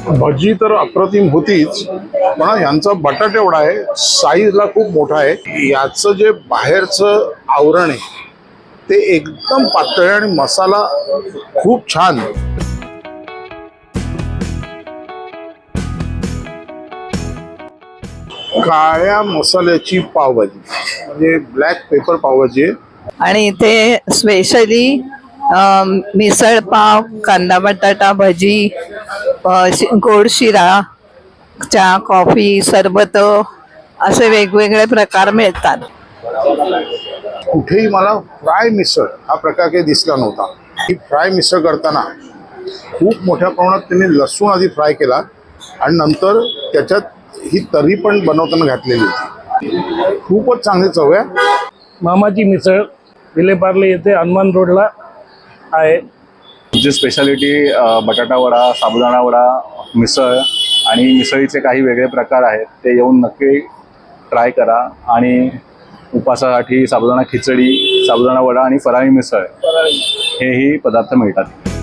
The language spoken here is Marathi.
भजी तर अप्रतिम होतीच, पण यांचा बटाटा वडा आहे, साईजला खूप मोठा आहे. याचं जे बाहेरचं आवरण आहे ते एकदम पातळ आहे आणि मसाला खूप छान. काळ्या मसाल्याची पावभाजी म्हणजे ब्लॅक पेपर पावभाजी आहे. आणि इथे स्पेशली मिसळ पाव, कांदा बटाटा भजी, गोड शिरा, चहा, कॉफी, सरबत असे वेगवेगळे प्रकार मिळतात. कुठेही मला फ्राय मिसळ हा प्रकार काही दिसला नव्हता. ही फ्राय मिसळ करताना खूप मोठ्या प्रमाणात त्यांनी लसूण आधी फ्राय केला आणि नंतर त्याच्यात ही तर्री पण बनवताना घातलेली होती. खूपच चांगली चव आहे. मामाची मिसळ विलेपार्ले येथे हनुमान रोडला आहे. जी स्पेशालिटी बटाटा वडा, साबुदाणा वडा, मिसळ आणि मिसळीचे काही वेगळे प्रकार आहेत ते येऊन नक्की ट्राय करा. आणि उपासासाठी साबुदाणा खिचडी, साबुदाणा वडा आणि फराळी मिसळ हेही पदार्थ मिळतात.